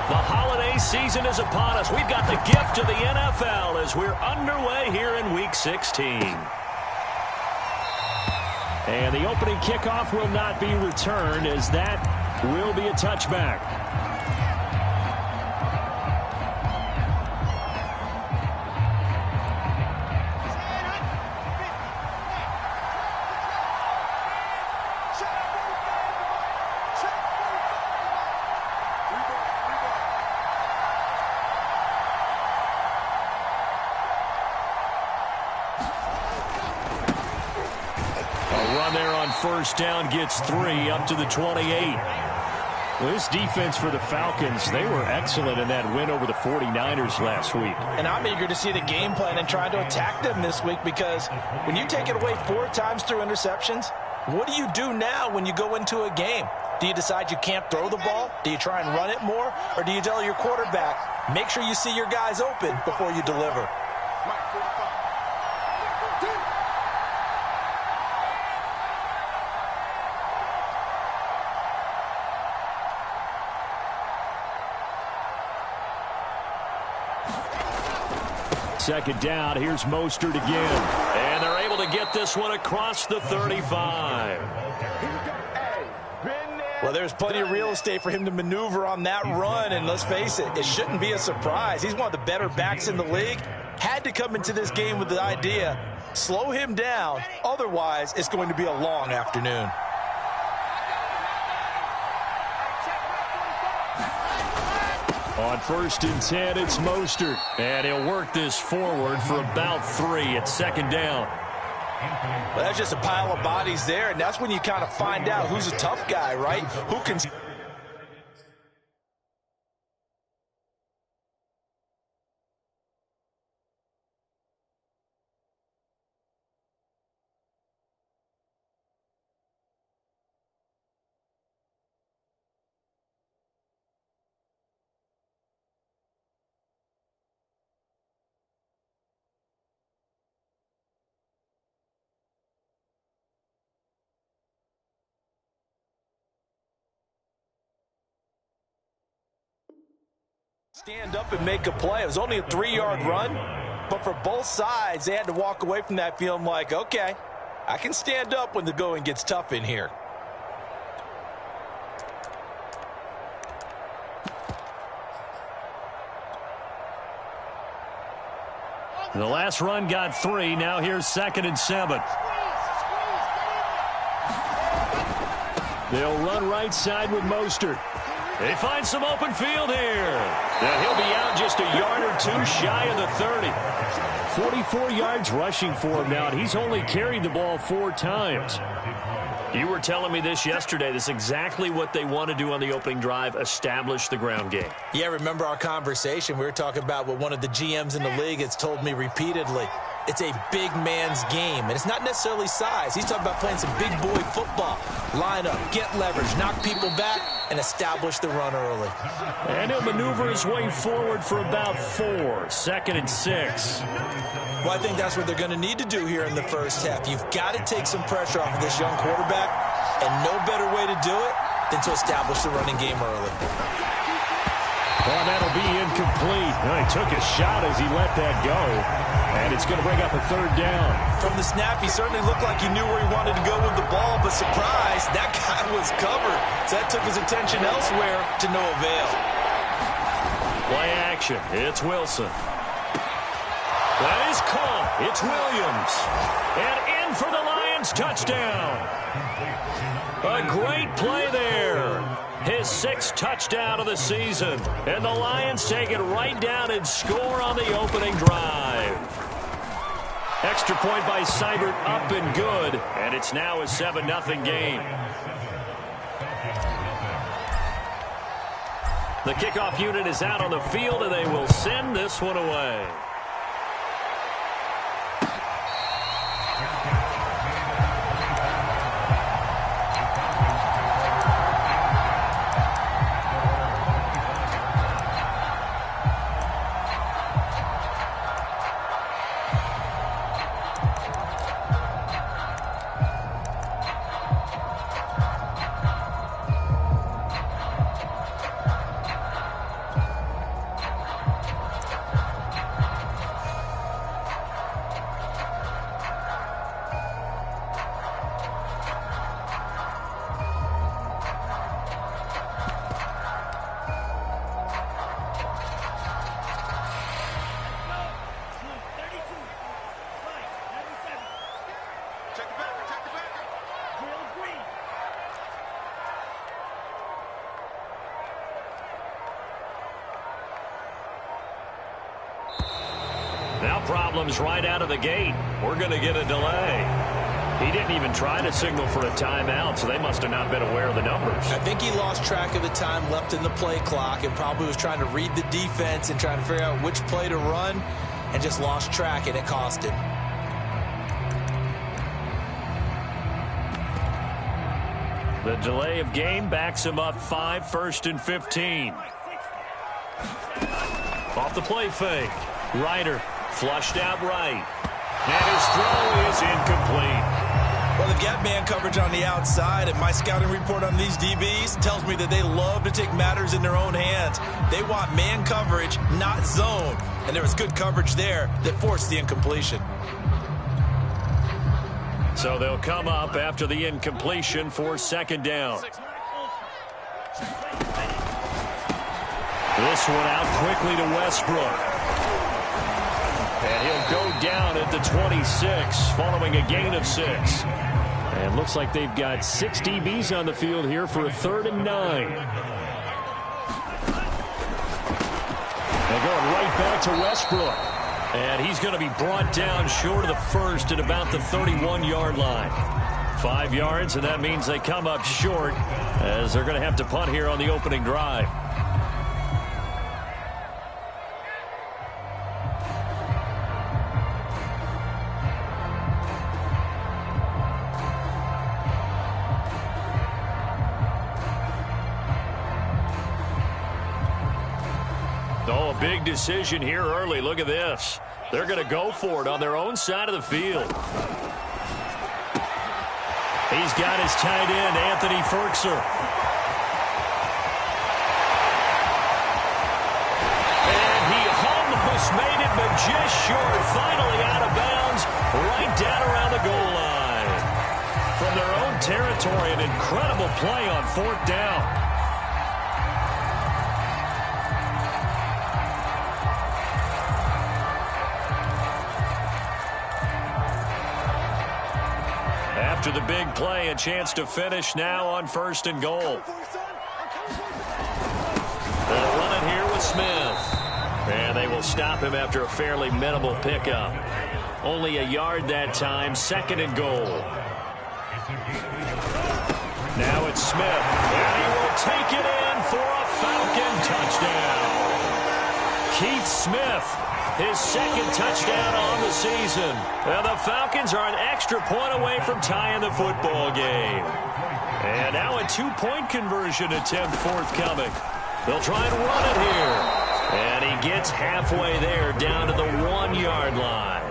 The holiday season is upon us. We've got the gift of the NFL as we're underway here in Week 16. And the opening kickoff will not be returned, as that will be a touchback. First down gets 3 up to the 28. Well, this defense for the Falcons, they were excellent in that win over the 49ers last week. And I'm eager to see the game plan and try to attack them this week, because when you take it away 4 times through interceptions, what do you do now when you go into a game? Do you decide you can't throw the ball? Do you try and run it more? Or do you tell your quarterback, make sure you see your guys open before you deliver? Second down, here's Mostert again. And they're able to get this one across the 35. Well, there's plenty of real estate for him to maneuver on that run, and let's face it, it shouldn't be a surprise. He's one of the better backs in the league. Had to come into this game with the idea, slow him down, otherwise it's going to be a long afternoon. On 1st and 10, it's Mostert. And he'll work this forward for about 3 at second down. Well, that's just a pile of bodies there, and that's when you kind of find out who's a tough guy, right? Who can... stand up and make a play. It was only a 3-yard run, but for both sides, they had to walk away from that feeling like, okay, I can stand up when the going gets tough in here. The last run got 3. Now here's 2nd and 7. They'll run right side with Mostert. They find some open field here. Now he'll be out just a yard or 2 shy of the 30. 44 yards rushing for him now, and he's only carried the ball 4 times. You were telling me this yesterday. This is exactly what they want to do on the opening drive, establish the ground game. Yeah, remember our conversation? We were talking about what one of the GMs in the league has told me repeatedly. It's a big man's game, and it's not necessarily size. He's talking about playing some big boy football. Line up, get leverage, knock people back, and establish the run early. And he'll maneuver his way forward for about 4. 2nd and 6. Well, I think that's what they're going to need to do here in the first half. You've got to take some pressure off of this young quarterback, and no better way to do it than to establish the running game early. Well, that'll be incomplete. Well, he took a shot as he let that go, and it's going to bring up a 3rd down. From the snap, he certainly looked like he knew where he wanted to go with the ball, but surprise, that guy was covered. So that took his attention elsewhere to no avail. Play action. It's Wilson. That is caught. It's Williams. And in for the Lions touchdown. A great play there. His 6th touchdown of the season. And the Lions take it right down and score on the opening drive. Extra point by Seibert, up and good. And it's now a 7-0 game. The kickoff unit is out on the field, and they will send this one away. Now problems right out of the gate. We're going to get a delay. He didn't even try to signal for a timeout, so they must have not been aware of the numbers. I think he lost track of the time left in the play clock and probably was trying to read the defense and trying to figure out which play to run and just lost track, and it cost him. The delay of game backs him up 5, 1st and 15. Off the play fake. Ryder flushed out right. And his throw is incomplete. Well, they've got man coverage on the outside, and my scouting report on these DBs tells me that they love to take matters in their own hands. They want man coverage, not zone. And there was good coverage there that forced the incompletion. So they'll come up after the incompletion for 2nd down. This one out quickly to Westbrook. And he'll go down at the 26 following a gain of 6. And looks like they've got 6 DBs on the field here for a 3rd and 9. They're going right back to Westbrook. And he's going to be brought down short of the first at about the 31-yard line. 5 yards, and that means they come up short as they're going to have to punt here on the opening drive. Oh, a big decision here early. Look at this. They're going to go for it on their own side of the field. He's got his tight end, Anthony Ferkser. And he almost made it, but just short. Finally out of bounds, right down around the goal line. From their own territory, an incredible play on 4th down. After the big play, a chance to finish now on 1st and goal. They'll run it here with Smith. And they will stop him after a fairly minimal pickup. Only a yard that time, 2nd and goal. Now it's Smith. And he will take it in for a Falcon touchdown. Keith Smith, his 2nd touchdown on the season. Well, the Falcons are an extra point away from tying the football game. And now a 2-point conversion attempt forthcoming. They'll try and run it here. And he gets halfway there down to the 1-yard line.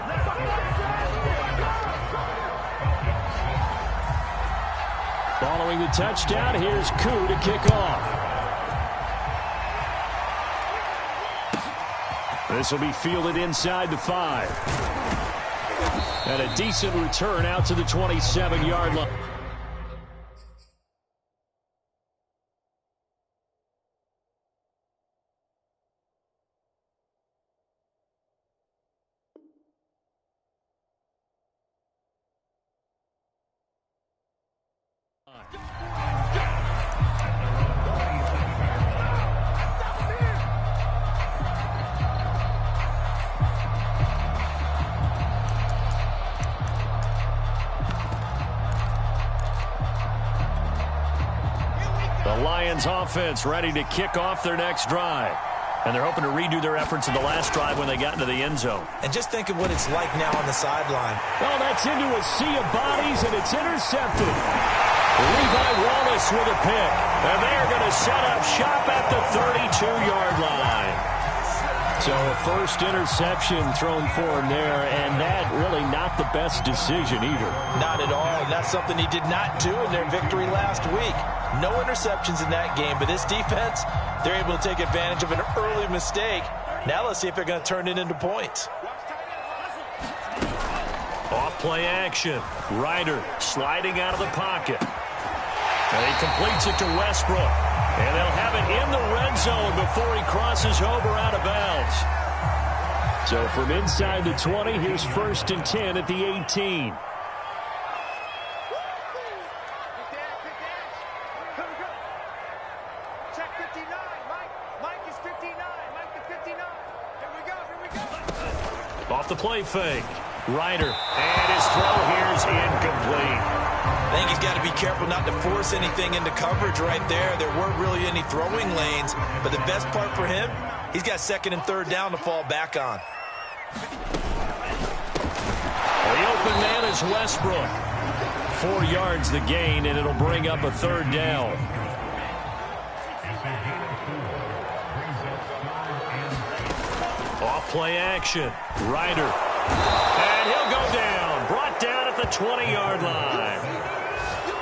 Following the touchdown, here's Koo to kick off. This will be fielded inside the 5. And a decent return out to the 27-yard line. The Lions offense ready to kick off their next drive. And they're hoping to redo their efforts in the last drive when they got into the end zone. And just think of what it's like now on the sideline. Oh, that's into a sea of bodies, and it's intercepted. Levi Wallace with a pick. And they are going to set up shop at the 32-yard line. So a first interception thrown for him there, and that really not the best decision either. Not at all, and that's something he did not do in their victory last week. No interceptions in that game, but this defense, they're able to take advantage of an early mistake. Now let's see if they're going to turn it into points. Off play action. Ryder sliding out of the pocket. And he completes it to Westbrook. And they'll have it in the red zone before he crosses over out of bounds. So from inside the 20, here's 1st and 10 at the 18. Off the play fake. Ryder. And his throw here is incomplete. I think he's got to be careful not to force anything into coverage right there. There weren't really any throwing lanes, but the best part for him, he's got second and third down to fall back on. The open man is Westbrook. 4 yards the gain, and it'll bring up a third down. Off play action. Ryder. And he'll go down. Brought down at the 20-yard line.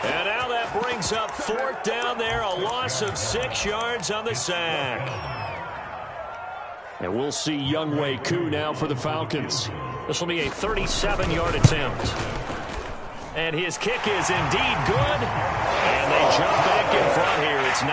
And now that brings up fourth down there. A loss of 6 yards on the sack. And we'll see Younghoe Koo now for the Falcons. This will be a 37-yard attempt. And his kick is indeed good. And they jump back in front here. It's 9-7.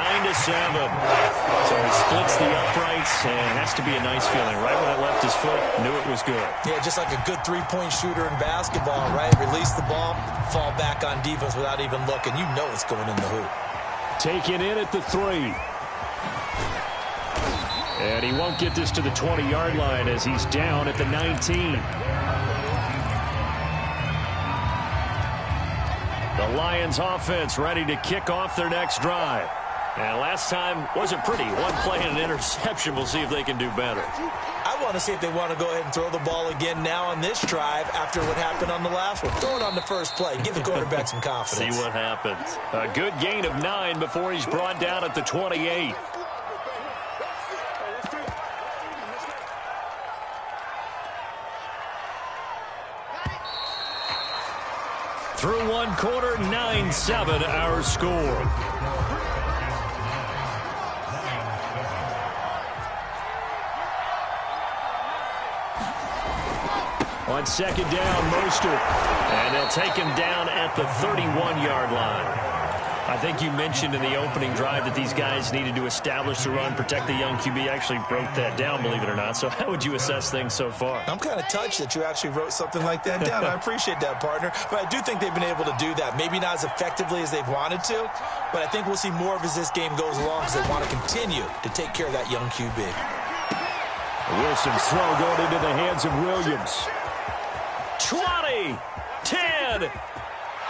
So he splits the uprights, and it has to be a nice feeling. Right when it left his foot, knew it was good. Yeah, just like a good three-point shooter in basketball, right? Release the ball, fall back on defense without even looking. You know it's going in the hoop. Taken in at the 3. And he won't get this to the 20-yard line as he's down at the 19. The Lions offense ready to kick off their next drive. And last time wasn't pretty. One play and an interception. We'll see if they can do better. I want to see if they want to go ahead and throw the ball again now on this drive after what happened on the last one. Throw it on the first play. Give the quarterback some confidence. See what happens. A good gain of 9 before he's brought down at the 28. Through one quarter, 9-7 our score. On second down, Mostert. And they'll take him down at the 31-yard line. I think you mentioned in the opening drive that these guys needed to establish the run, protect the young QB. Actually broke that down, believe it or not. So how would you assess things so far? I'm kind of touched that you actually wrote something like that down. I appreciate that, partner. But I do think they've been able to do that. Maybe not as effectively as they've wanted to, but I think we'll see more of as this game goes along because they want to continue to take care of that young QB. Wilson's throw going into the hands of Williams. 20, 10,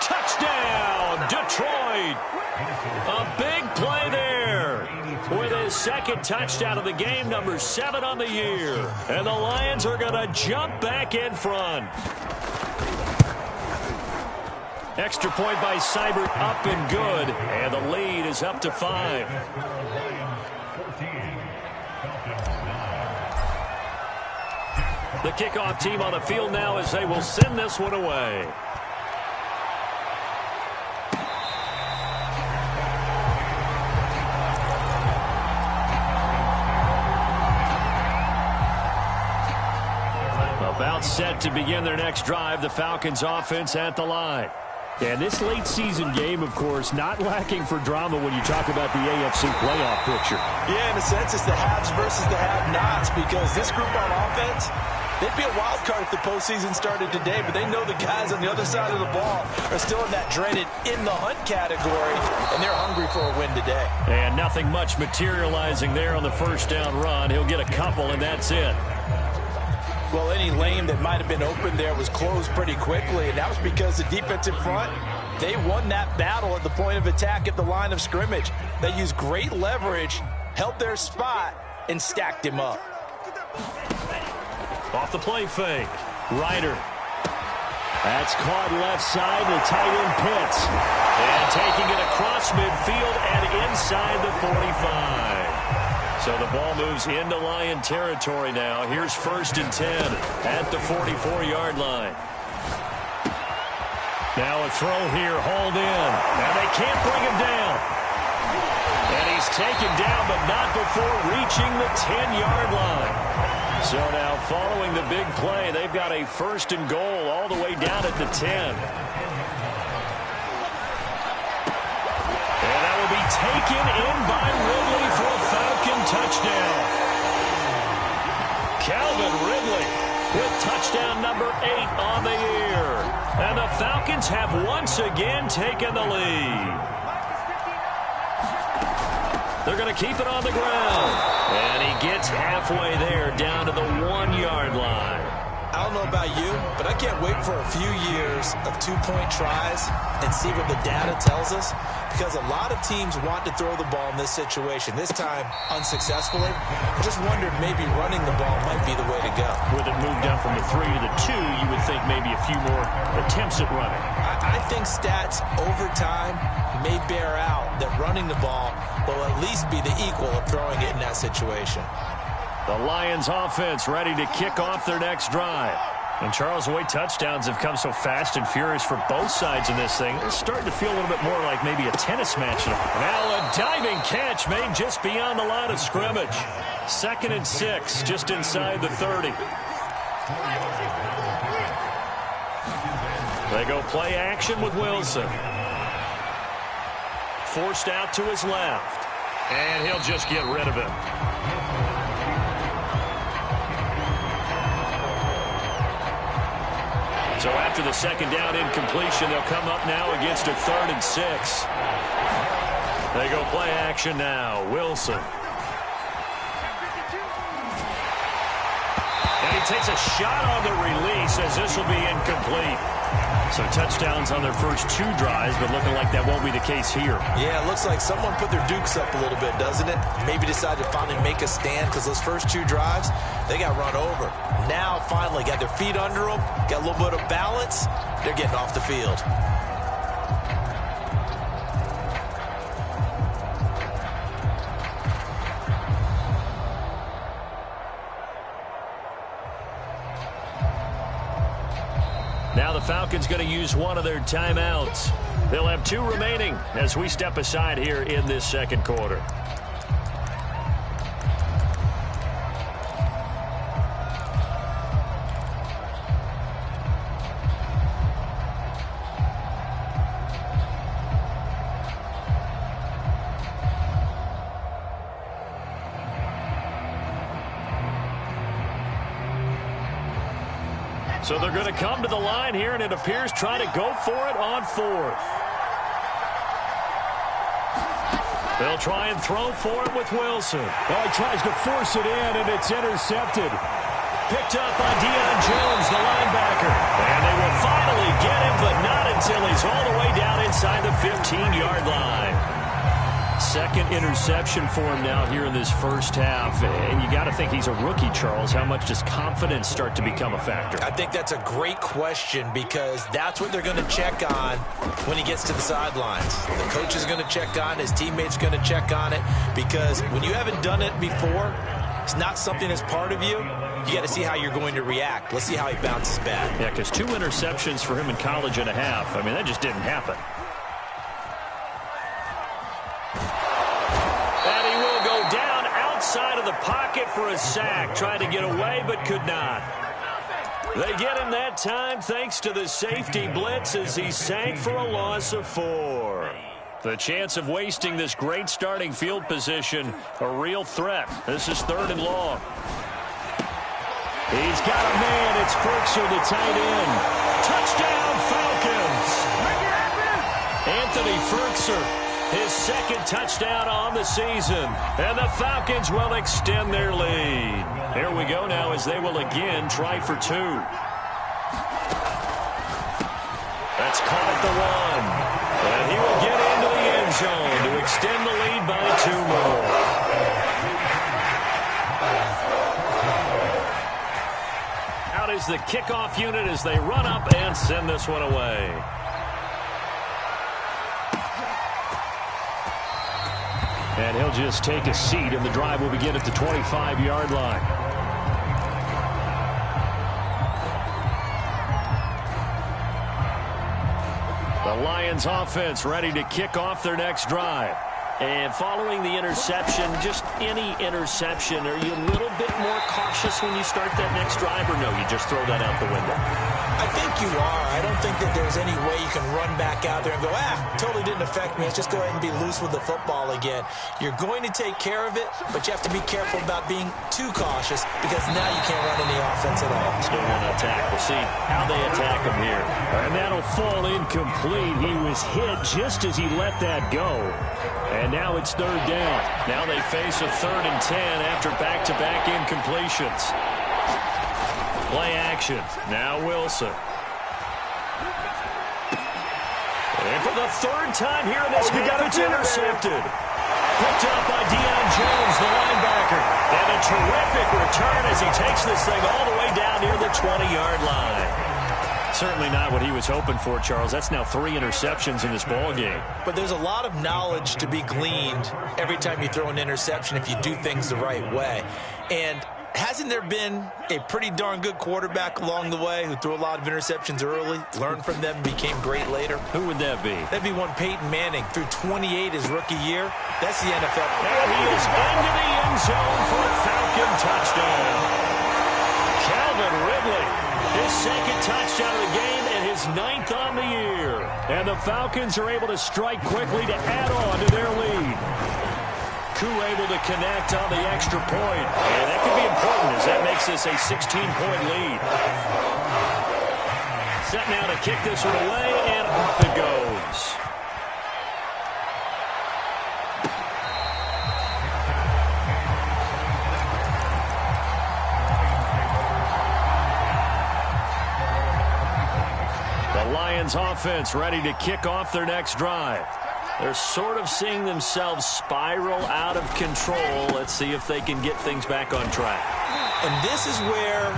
touchdown, Detroit. A big play there with his second touchdown of the game, number 7 on the year. And the Lions are going to jump back in front. Extra point by Seibert, up and good. And the lead is up to 5. The kickoff team on the field now as they will send this one away. About set to begin their next drive, the Falcons offense at the line. And this late season game, of course, not lacking for drama when you talk about the AFC playoff picture. Yeah, in a sense, it's the haves versus the have-nots because this group on offense, they'd be a wild card if the postseason started today, but they know the guys on the other side of the ball are still in that dreaded in-the-hunt category, and they're hungry for a win today. And nothing much materializing there on the first down run. He'll get a couple, and that's it. Well, any lane that might have been open there was closed pretty quickly, and that was because the defensive front, they won that battle at the point of attack at the line of scrimmage. They used great leverage, held their spot, and stacked him up. Off the play fake. Ryder. That's caught left side. The tight end Pitts. And taking it across midfield and inside the 45. So the ball moves into Lion territory now. Here's 1st and 10 at the 44-yard line. Now a throw here, hauled in. And they can't bring him down. And he's taken down, but not before reaching the 10-yard line. So now following the big play, they've got a 1st and goal all the way down at the 10. And that will be taken in by Ridley for a Falcon touchdown. Calvin Ridley with touchdown number 8 on the year. And the Falcons have once again taken the lead. They're going to keep it on the ground. And he gets halfway there down to the 1-yard line. don't know about you, but I can't wait for a few years of two-point tries and see what the data tells us, because a lot of teams want to throw the ball in this situation, this time unsuccessfully. I just wondered maybe running the ball might be the way to go. With it moved down from the 3 to the 2, you would think maybe a few more attempts at running. I think stats over time may bear out that running the ball will at least be the equal of throwing it in that situation. The Lions offense ready to kick off their next drive. And Charles, the way touchdowns have come so fast and furious for both sides in this thing, it's starting to feel a little bit more like maybe a tennis match. Now a diving catch made just beyond the line of scrimmage. 2nd and 6, just inside the 30. They go play action with Wilson. Forced out to his left. And he'll just get rid of it. So after the second down incompletion, they'll come up now against a 3rd and 6. They go play action now. Wilson. And he takes a shot on the release as this will be incomplete. So touchdowns on their first 2 drives, but looking like that won't be the case here. Yeah, it looks like someone put their dukes up a little bit, doesn't it? Maybe decided to finally make a stand, because those first 2 drives, they got run over. Now, finally, got their feet under them, got a little bit of balance. They're getting off the field. Now the Falcons going to use one of their timeouts. They'll have 2 remaining as we step aside here in this second quarter. So they're going to come to the line here, and it appears try to go for it on 4th. They'll try and throw for it with Wilson. Well, he tries to force it in, and it's intercepted. Picked up by Deion Jones, the linebacker. And they will finally get him, but not until he's all the way down inside the 15-yard line. 2nd interception for him now here in this first half. And you got to think he's a rookie, Charles. How much does confidence start to become a factor? I think that's a great question, because that's what they're going to check on when he gets to the sidelines. The coach is going to check on, his teammates going to check on it, because when you haven't done it before, it's not something that's part of you. You got to see how you're going to react. Let's see how he bounces back. Yeah, because 2 interceptions for him in college and a half. I mean, that just didn't happen. Outside of the pocket for a sack. Tried to get away, but could not. They get him that time thanks to the safety blitz as he sank for a loss of 4. The chance of wasting this great starting field position, a real threat. This is 3rd and long. He's got a man. It's Firkser, the tight end. Touchdown, Falcons. Anthony Firkser. His 2nd touchdown on the season. And the Falcons will extend their lead. Here we go now as they will again try for 2. That's caught at the 1. And he will get into the end zone to extend the lead by 2 more. Out is the kickoff unit as they run up and send this one away. And he'll just take a seat, and the drive will begin at the 25-yard line. The Lions offense ready to kick off their next drive. And following the interception, just any interception, are you a little bit more cautious when you start that next drive, or no, you just throw that out the window? I think you are. I don't think that there's any way you can run back out there and go, totally didn't affect me. Let's just go ahead and be loose with the football again. You're going to take care of it, but you have to be careful about being too cautious, because now you can't run any offense at all. Still want to attack. We'll see how they attack him here. And that'll fall incomplete. He was hit just as he let that go. And now it's 3rd down. Now they face a 3rd and 10 after back-to-back incompletions. Play action. Now Wilson. And for the third time here in this game, it's intercepted. Picked up by Deion Jones, the linebacker. And a terrific return as he takes this thing all the way down near the 20-yard line. Certainly not what he was hoping for, Charles. That's now 3 interceptions in this ball game. But there's a lot of knowledge to be gleaned every time you throw an interception if you do things the right way. And hasn't there been a pretty darn good quarterback along the way who threw a lot of interceptions early, learned from them, and became great later? Who would that be? That'd be one Peyton Manning, threw 28 his rookie year. That's the NFL. And he is into the end zone for a Falcon touchdown. Calvin Ridley, his second touchdown of the game and his 9th on the year. And the Falcons are able to strike quickly to add on to their lead. Koo able to connect on the extra point. And that could be important as that makes this a 16-point lead. Set now to kick this one away, and off it goes. The Lions offense ready to kick off their next drive. They're sort of seeing themselves spiral out of control. Let's see if they can get things back on track. And this is where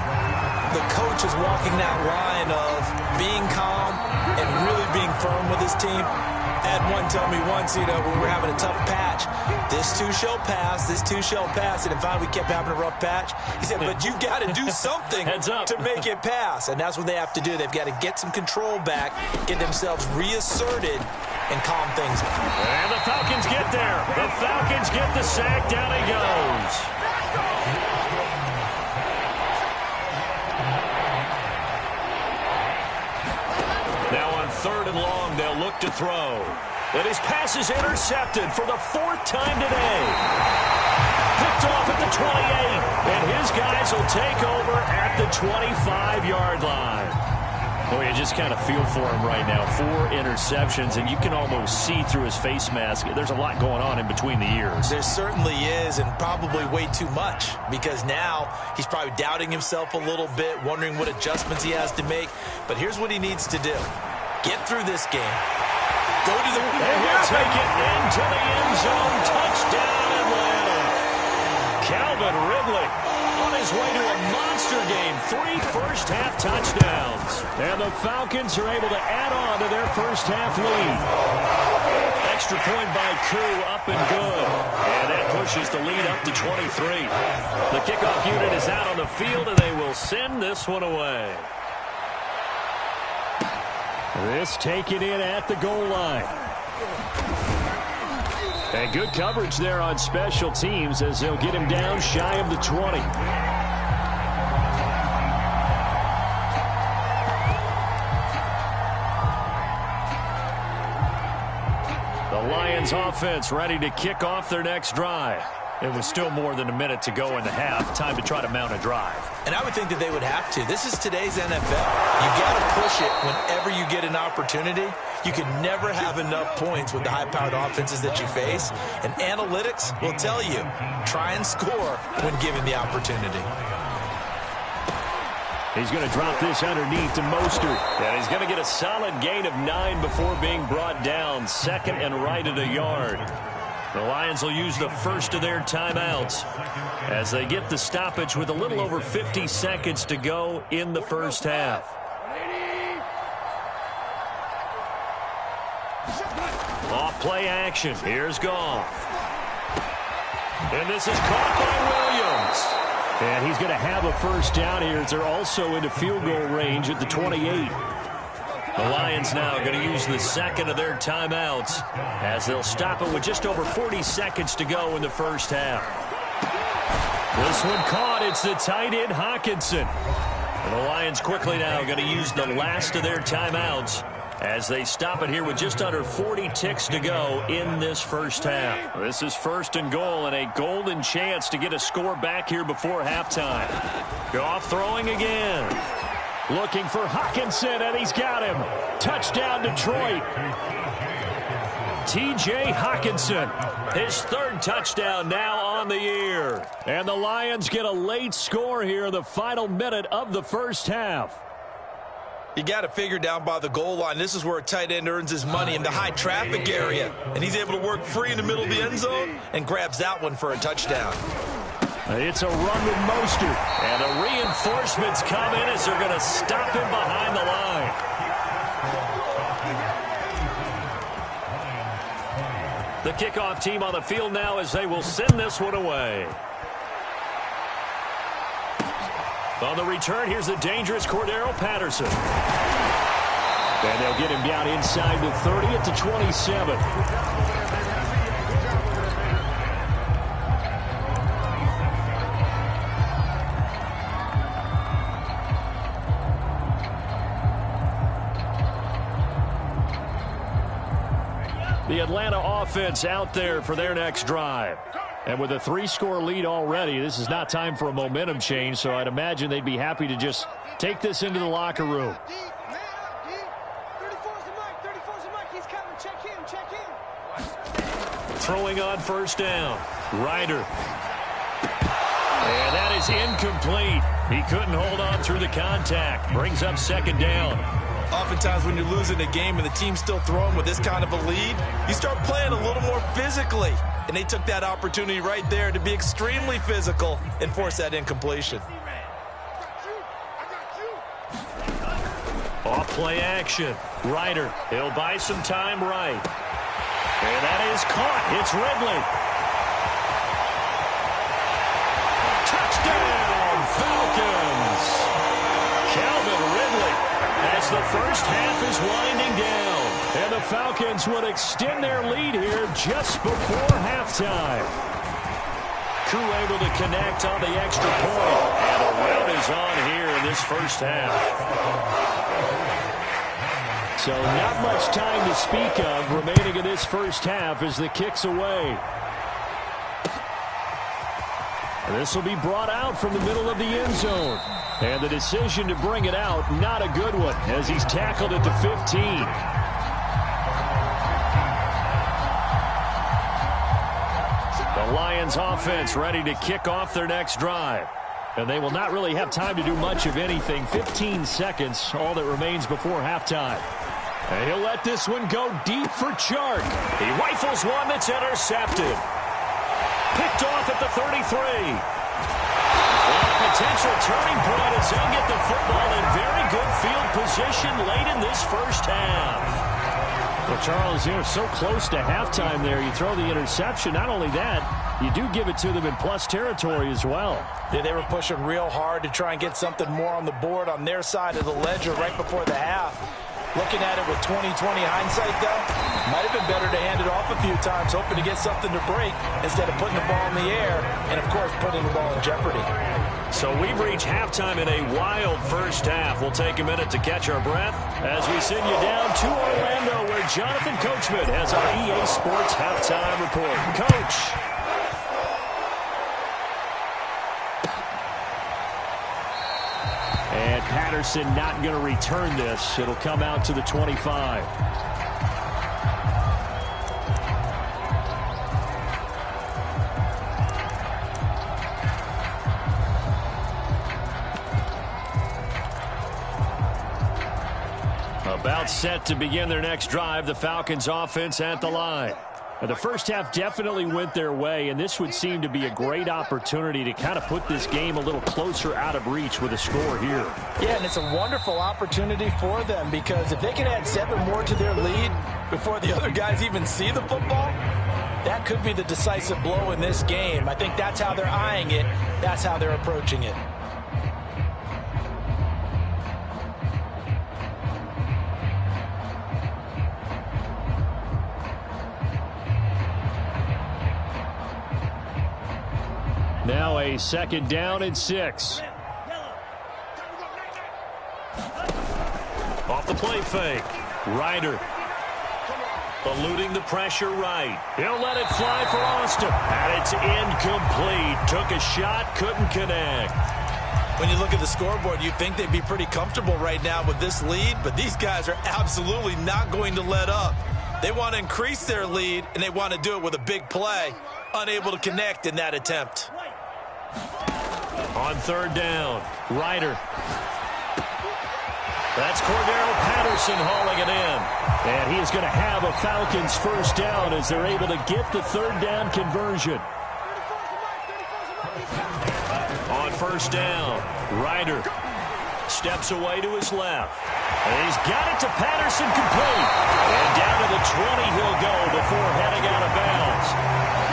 the coach is walking that line of being calm and really being firm with his team. I had one tell me once, when we were having a tough patch, this too shall pass, this too shall pass. And finally we kept having a rough patch. He said, but you got to do something to make it pass. And that's what they have to do. They've got to get some control back, get themselves reasserted, and calm things. And the Falcons get there. The Falcons get the sack. Down he goes. Now on 3rd and long, they'll look to throw. And his pass is intercepted for the 4th time today. Picked off at the 28. And his guys will take over at the 25-yard line. Boy, you just kind of feel for him right now. 4 interceptions, and you can almost see through his face mask. There's a lot going on in between the ears. There certainly is, and probably way too much, because now he's probably doubting himself a little bit, wondering what adjustments he has to make. But here's what he needs to do. Get through this game. Go to the... And he'll take it into the end zone. Touchdown, Atlanta. Calvin Ridley on his way to a monster game. 3 first-half touchdowns. And the Falcons are able to add on to their first-half lead. Extra point by Koo, up and good. And that pushes the lead up to 23. The kickoff unit is out on the field, and they will send this one away. This taken in at the goal line. And good coverage there on special teams as they'll get him down shy of the 20. The Lions offense ready to kick off their next drive. It was still more than a minute to go in the half. Time to try to mount a drive. And I would think that they would have to. This is today's NFL. You got to push it whenever you get an opportunity. You can never have enough points with the high-powered offenses that you face. And analytics will tell you, try and score when given the opportunity. He's going to drop this underneath to Mostert. And he's going to get a solid gain of 9 before being brought down. 2nd and right at a yard. The Lions will use the first of their timeouts as they get the stoppage with a little over 50 seconds to go in the first half. Off play action. Here's Goff. And this is caught by Williams. And he's going to have a first down here as they're also into field goal range at the 28. The Lions now going to use the second of their timeouts as they'll stop it with just over 40 seconds to go in the first half. This one caught. It's the tight end, Hawkinson. And the Lions quickly now going to use the last of their timeouts as they stop it here with just under 40 ticks to go in this first half. This is 1st and goal and a golden chance to get a score back here before halftime. Goff throwing again. Looking for Hawkinson, and he's got him. Touchdown, Detroit. T.J. Hawkinson, his third touchdown now on the year. And the Lions get a late score here in the final minute of the first half. You got to figure down by the goal line. This is where a tight end earns his money, in the high traffic area. And he's able to work free in the middle of the end zone and grabs that one for a touchdown. It's a run with Mostert. And the reinforcements come in as they're going to stop him behind the line. The kickoff team on the field now as they will send this one away. On the return, here's the dangerous Cordero Patterson. And they'll get him down inside the 30 at the 27. The Atlanta offense out there for their next drive. And with a 3-score lead already, this is not time for a momentum change, so I'd imagine they'd be happy to just take this into the locker room. Throwing on first down. Ryder. And that is incomplete. He couldn't hold on through the contact. Brings up second down. Oftentimes when you're losing a game and the team's still throwing with this kind of a lead, you start playing a little more physically. And they took that opportunity right there to be extremely physical and force that incompletion. Off play action. Ryder, he'll buy some time right. And that is caught. It's Ridley. Touchdown, Falcons. Calvin Ridley as the first half is winding down. And the Falcons would extend their lead here just before halftime. Crew able to connect on the extra point. And the rout is on here in this first half. So not much time to speak of remaining in this first half as the kick's away. This will be brought out from the middle of the end zone. And the decision to bring it out, not a good one, as he's tackled at the 15. The Lions offense ready to kick off their next drive. And they will not really have time to do much of anything. 15 seconds, all that remains before halftime. And he'll let this one go deep for Chark. He rifles one that's intercepted. Picked off at the 33. A potential turning point as they'll get the football in very good field position late in this first half. Well, Charles, you're so close to halftime there. You throw the interception. Not only that, you do give it to them in plus territory as well. Yeah, they were pushing real hard to try and get something more on the board on their side of the ledger right before the half. Looking at it with 20/20 hindsight, though, might have been better to hand it off a few times, hoping to get something to break instead of putting the ball in the air and, of course, putting the ball in jeopardy. So we've reached halftime in a wild first half. We'll take a minute to catch our breath as we send you down to Orlando, where Jonathan Coachman has our EA Sports halftime report. Coach. And Patterson not going to return this. It'll come out to the 25. About set to begin their next drive, the Falcons offense at the line. The first half definitely went their way, and this would seem to be a great opportunity to kind of put this game a little closer out of reach with a score here. Yeah, and it's a wonderful opportunity for them, because if they can add 7 more to their lead before the other guys even see the football, that could be the decisive blow in this game. I think that's how they're eyeing it. That's how they're approaching it. Now a second down and 6. Off the play fake. Ryder. Eluding the pressure right. He'll let it fly for Austin. And it's incomplete. Took a shot, couldn't connect. When you look at the scoreboard, you'd think they'd be pretty comfortable right now with this lead, but these guys are absolutely not going to let up. They want to increase their lead, and they want to do it with a big play. Unable to connect in that attempt. On third down, Ryder. That's Cordero Patterson hauling it in. And he is going to have a Falcons first down as they're able to get the third down conversion. On first down, Ryder steps away to his left. And he's got it to Patterson complete. And down to the 20 he'll go before heading out of bounds.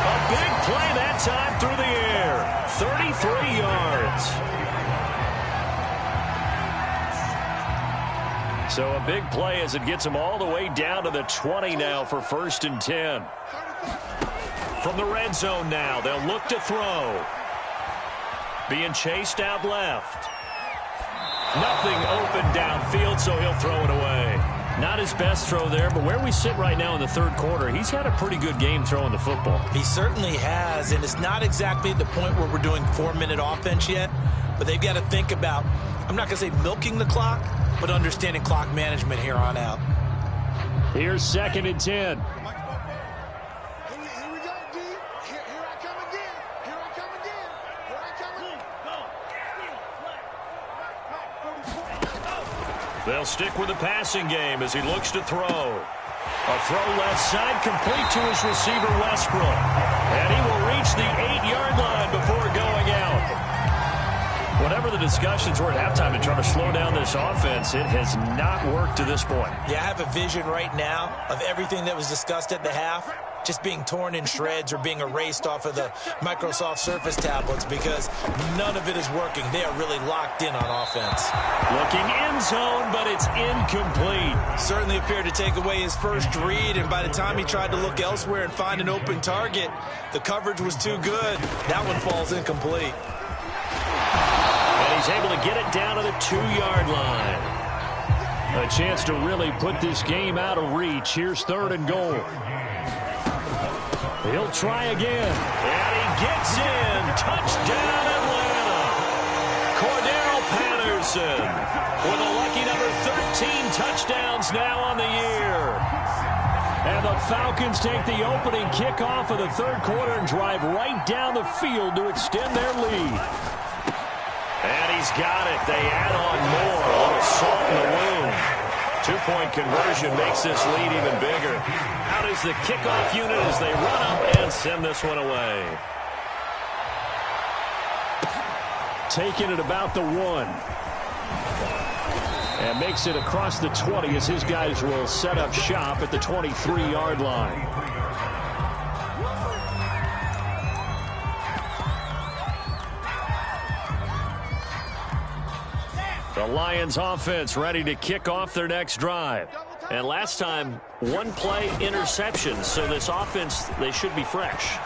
A big play that time through the air. 33 yards. So a big play as it gets him all the way down to the 20 now for 1st and 10. From the red zone now, they'll look to throw. Being chased out left. Nothing open downfield, so he'll throw it away. Not his best throw there, but where we sit right now in the third quarter, he's had a pretty good game throwing the football. He certainly has, and it's not exactly the point where we're doing 4-minute offense yet, but they've got to think about, I'm not going to say milking the clock, but understanding clock management here on out. Here's 2nd and 10. They'll stick with the passing game as he looks to throw. A throw left side complete to his receiver, Westbrook. And he will reach the 8-yard line before going out. Whatever the discussions were at halftime to try to slow down this offense, it has not worked to this point. Yeah, I have a vision right now of everything that was discussed at the half just being torn in shreds or being erased off of the Microsoft Surface tablets because none of it is working. They are really locked in on offense. Looking end zone, but it's incomplete. Certainly appeared to take away his first read, and by the time he tried to look elsewhere and find an open target, the coverage was too good. That one falls incomplete. And he's able to get it down to the 2-yard line. A chance to really put this game out of reach. Here's 3rd and goal. He'll try again. And he gets in. Touchdown, Atlanta. Cordero Patterson with a lucky number 13 touchdowns now on the year. And the Falcons take the opening kickoff of the third quarter and drive right down the field to extend their lead. And he's got it. They add on more. A little salt in the wound. 2-point conversion makes this lead even bigger. Out is the kickoff unit as they run up and send this one away. Taking it about the 1. And makes it across the 20 as his guys will set up shop at the 23-yard line. The Lions offense ready to kick off their next drive. And last time, 1-play interception. So this offense, they should be fresh.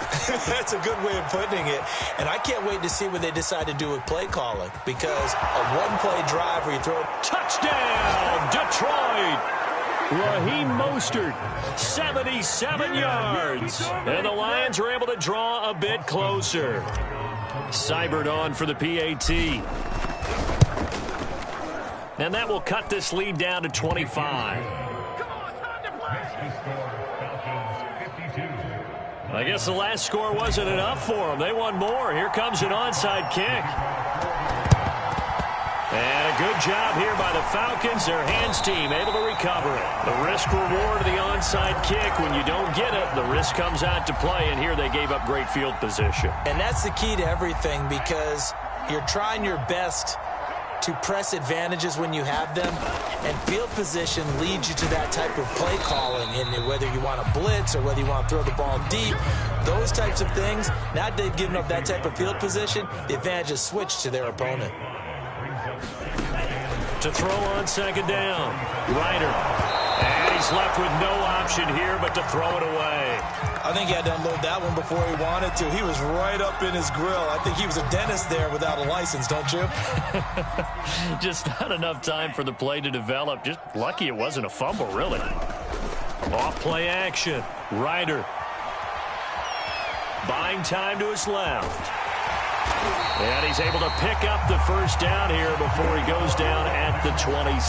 That's a good way of putting it. And I can't wait to see what they decide to do with play calling. Because a 1-play drive where you throw touchdown, Detroit. Raheem Mostert, 77 yards. And the Lions are able to draw a bit closer. Seibert on for the PAT. And that will cut this lead down to 25. I guess the last score wasn't enough for them. They want more. Here comes an onside kick. And a good job here by the Falcons. Their hands team able to recover it. The risk reward of the onside kick. When you don't get it, the risk comes out to play. And here they gave up great field position. And that's the key to everything because you're trying your best to press advantages when you have them, and field position leads you to that type of play calling, and whether you want to blitz or whether you want to throw the ball deep, those types of things, now that they've given up that type of field position, the advantage is switched to their opponent. To throw on 2nd down, Ryder. And he's left with no option here but to throw it away. I think he had to unload that one before he wanted to. He was right up in his grill. I think he was a dentist there without a license, don't you? Just not enough time for the play to develop. Just lucky it wasn't a fumble, really. Off-play action. Ryder. Buying time to his left. And he's able to pick up the first down here before he goes down at the 26.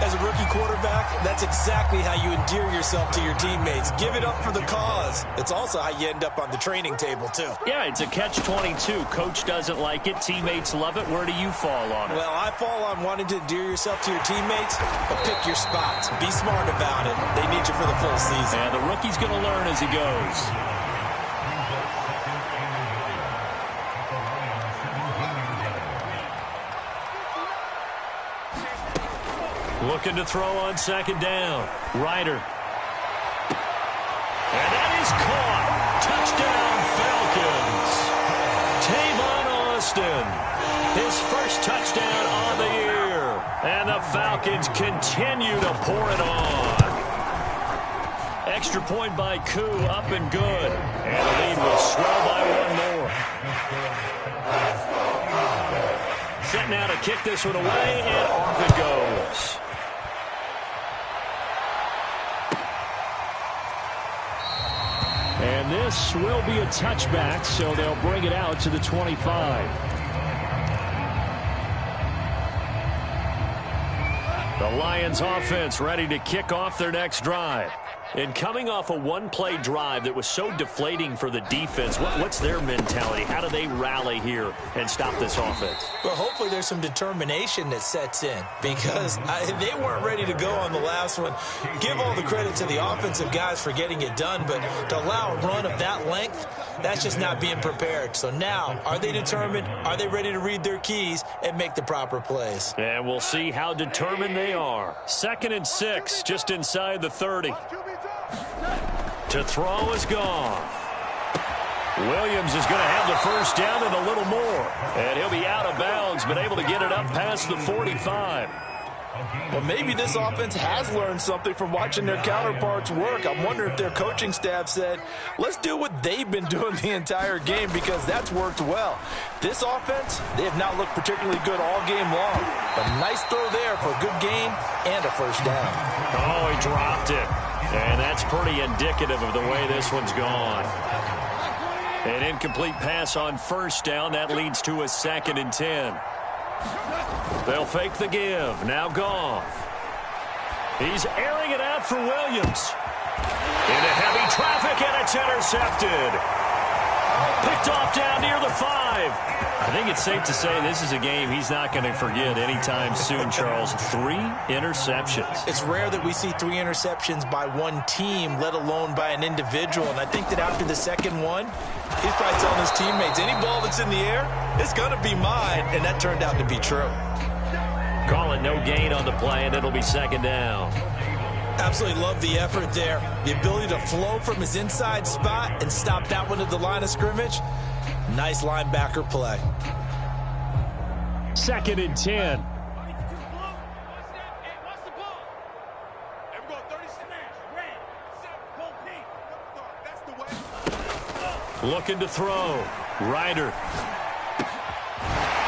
As a rookie quarterback, that's exactly how you endear yourself to your teammates. Give it up for the cause. It's also how you end up on the training table, too. Yeah, it's a catch-22. Coach doesn't like it. Teammates love it. Where do you fall on it? Well, I fall on wanting to endear yourself to your teammates, but pick your spots. Be smart about it. They need you for the full season. And the rookie's going to learn as he goes. Looking to throw on second down. Ryder. And that is caught. Touchdown, Falcons. Tavon Austin. His first touchdown on the year. And the Falcons continue to pour it on. Extra point by Koo, up and good. And the lead will swell by one more. Set now to kick this one away, and off it goes. And this will be a touchback, so they'll bring it out to the 25. The Lions offense ready to kick off their next drive. And coming off a one-play drive that was so deflating for the defense, what's their mentality? How do they rally here and stop this offense? Well, hopefully there's some determination that sets in because they weren't ready to go on the last one. Give all the credit to the offensive guys for getting it done, but to allow a run of that length, that's just not being prepared. So now, are they determined? Are they ready to read their keys and make the proper plays? And we'll see how determined they are. 2nd and 6, just inside the 30. To throw is gone. Williams is going to have the first down and a little more. And he'll be out of bounds, but able to get it up past the 45. Well, maybe this offense has learned something from watching their counterparts work. I'm wondering if their coaching staff said, let's do what they've been doing the entire game because that's worked well. This offense, they have not looked particularly good all game long. But nice throw there for a good gain and a first down. Oh, he dropped it. And that's pretty indicative of the way this one's gone. An incomplete pass on first down. That leads to a 2nd and 10. They'll fake the give. Now Goff. He's airing it out for Williams. Into heavy traffic, and it's intercepted. Picked off down near the 5. I think it's safe to say this is a game he's not going to forget anytime soon, Charles. 3 interceptions. It's rare that we see 3 interceptions by one team, let alone by an individual. And I think that after the second one, he's probably telling his teammates, any ball that's in the air, it's going to be mine. And that turned out to be true. Call it no gain on the play, and it'll be 2nd down. Absolutely love the effort there. The ability to flow from his inside spot and stop that one at the line of scrimmage. Nice linebacker play. 2nd and 10. Looking to throw. Ryder.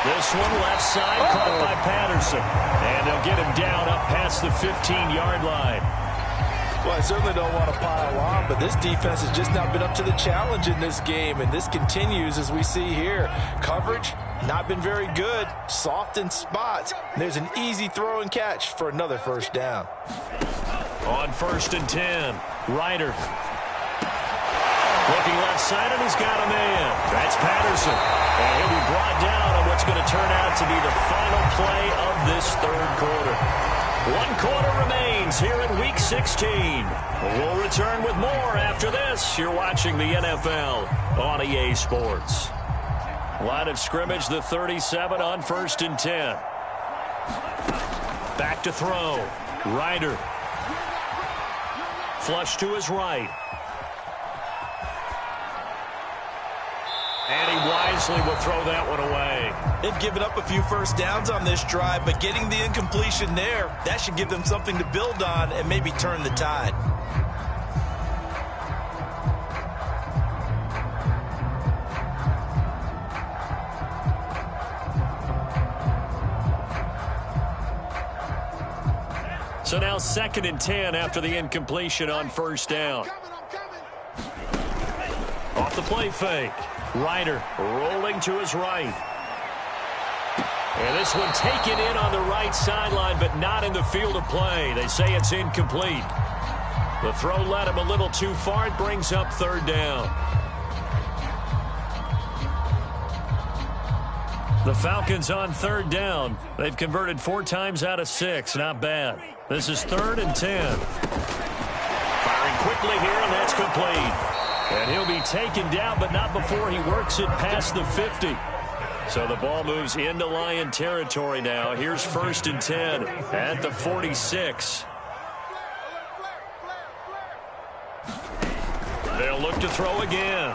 This one left side, caught by Patterson. And they'll get him down up past the 15-yard line. Well, I certainly don't want to pile on, but this defense has just not been up to the challenge in this game, and this continues as we see here. Coverage, not been very good, soft in spots. There's an easy throw and catch for another first down. On 1st and 10, Ryder. Looking left side, and he's got a man. That's Patterson. And he'll be brought down on what's going to turn out to be the final play of this 3rd quarter. 1 quarter remains here in Week 16. We'll return with more after this. You're watching the NFL on EA Sports. Line of scrimmage, the 37 on 1st and 10. Back to throw. Ryder. Flush to his right. And he wisely will throw that one away. They've given up a few first downs on this drive, but getting the incompletion there, that should give them something to build on and maybe turn the tide. So now 2nd and 10 after the incompletion on first down. Off the play fake. Ryder rolling to his right. And this one taken in on the right sideline, but not in the field of play. They say it's incomplete. The throw led him a little too far. It brings up third down. The Falcons on third down. They've converted 4 times out of 6. Not bad. This is 3rd and 10. Firing quickly here, and that's complete. And he'll be taken down, but not before he works it past the 50. So the ball moves into Lion territory now. Here's 1st and 10 at the 46. They'll look to throw again.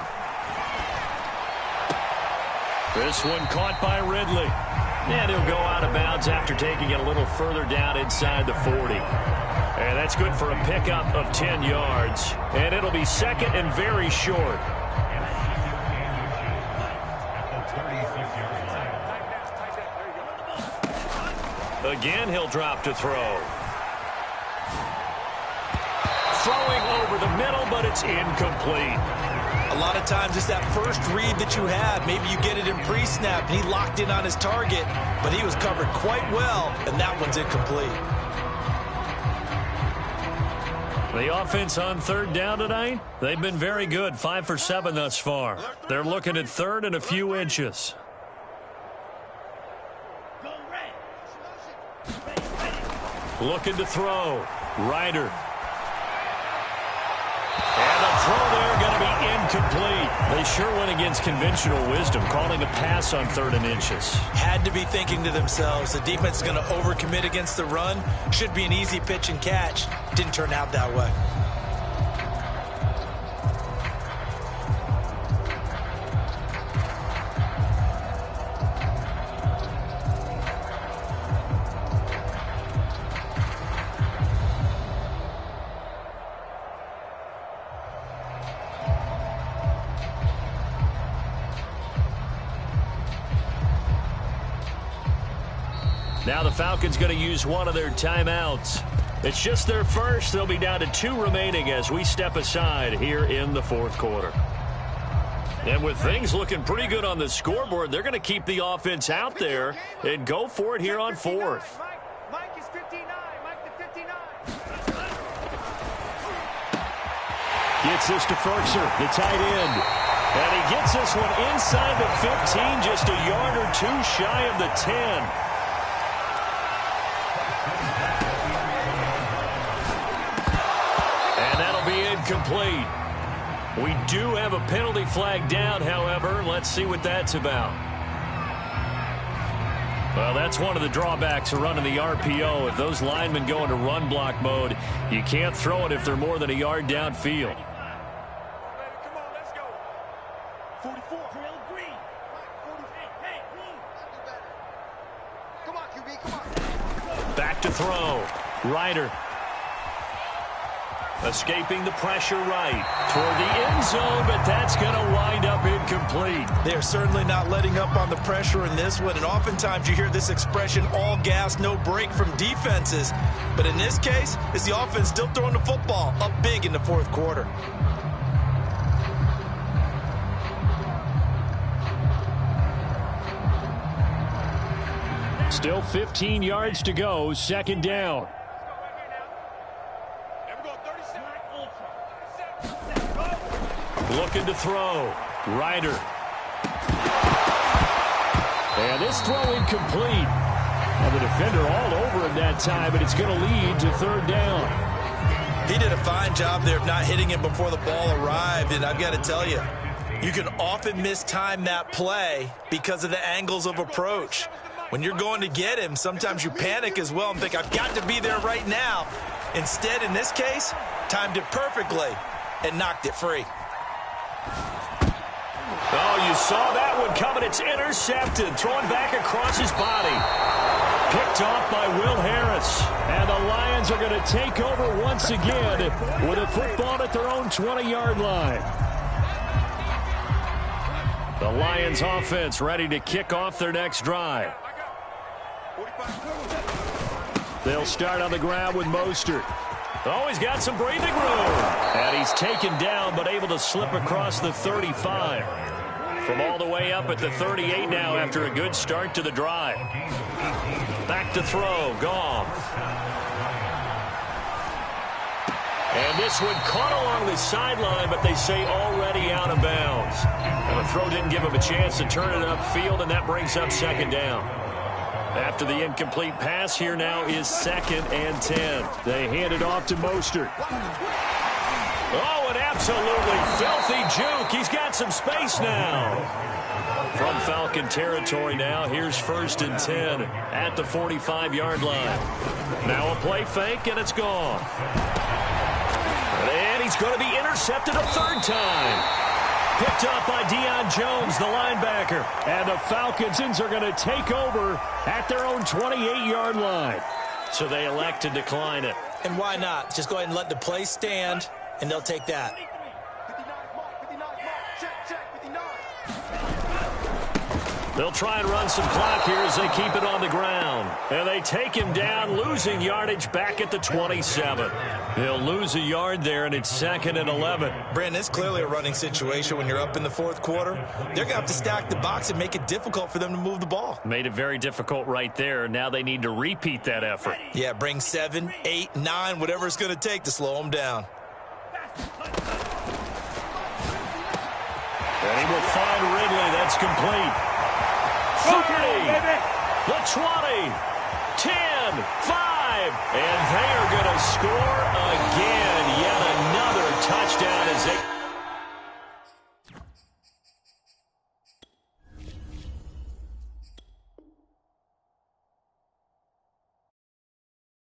This one caught by Ridley. And he'll go out of bounds after taking it a little further down inside the 40. And that's good for a pickup of 10 yards. And it'll be 2nd and very short. Again, he'll drop to throw. Throwing over the middle, but it's incomplete. A lot of times it's that first read that you have. Maybe you get it in pre-snap, and he locked in on his target, but he was covered quite well, and that one's incomplete. The offense on 3rd down tonight, they've been very good, 5 for 7 thus far. They're looking at 3rd and a few inches. Looking to throw. Ryder. And the throw there going to be incomplete. They sure went against conventional wisdom, calling a pass on 3rd and inches. Had to be thinking to themselves, the defense is going to overcommit against the run. Should be an easy pitch and catch. Didn't turn out that way. Now the Falcons going to use one of their timeouts. It's just their first. They'll be down to 2 remaining as we step aside here in the 4th quarter. And with things looking pretty good on the scoreboard, they're going to keep the offense out there and go for it here on 4th. Mike is 59. Mike the 59. Gets this to Ferkser, the tight end. And he gets this one inside the 15, just a yard or 2 shy of the 10. Complete. We do have a penalty flag down, however. Let's see what that's about. Well, that's one of the drawbacks of running the RPO. If those linemen go into run block mode, you can't throw it if they're more than a yard downfield. Come on, let's go. 44. Green. Come on, QB, come on. Back to throw. Ryder. Escaping the pressure right toward the end zone, but that's going to wind up incomplete. They're certainly not letting up on the pressure in this one, and oftentimes you hear this expression, all gas, no break from defenses. But in this case, it's the offense still throwing the football up big in the 4th quarter. Still 15 yards to go, 2nd down. Looking to throw. Ryder. And this throw incomplete. And the defender all over him that time, but it's going to lead to 3rd down. He did a fine job there of not hitting him before the ball arrived, and I've got to tell you, you can often mistime that play because of the angles of approach. When you're going to get him, sometimes you panic as well and think, I've got to be there right now. Instead, in this case, timed it perfectly and knocked it free. Oh, you saw that one coming. It's intercepted. Thrown back across his body. Picked off by Will Harris. And the Lions are going to take over once again with a football at their own 20-yard line. The Lions offense ready to kick off their next drive. They'll start on the ground with Mostert. Oh, he's got some breathing room. And he's taken down, but able to slip across the 35. From all the way up at the 38 now after a good start to the drive. Back to throw, Goff. And this one caught along the sideline, but they say already out of bounds. And the throw didn't give him a chance to turn it upfield, and that brings up second down. After the incomplete pass, here now is 2nd and 10. They hand it off to Mostert. Oh, an absolutely filthy juke. He's got some space now. From Falcon territory now, here's 1st and 10 at the 45-yard line. Now a play fake, and it's gone. And he's going to be intercepted a 3rd time. Picked up by Deion Jones, the linebacker. And the Falcons are going to take over at their own 28-yard line. So they elect to decline it. And why not? Just go ahead and let the play stand, and they'll take that. 59 mark, 59 mark, check, 59. They'll try and run some clock here as they keep it on the ground. And they take him down, losing yardage back at the 27. He'll lose a yard there, and it's 2nd and 11. Brandon, it's clearly a running situation when you're up in the 4th quarter. They're going to have to stack the box and make it difficult for them to move the ball. Made it very difficult right there. Now they need to repeat that effort. Yeah, bring 7, 8, 9, whatever it's going to take to slow them down. And he will find Ridley. That's complete. 30, the 20, 10, 5, and they are going to score again. Yet another touchdown as they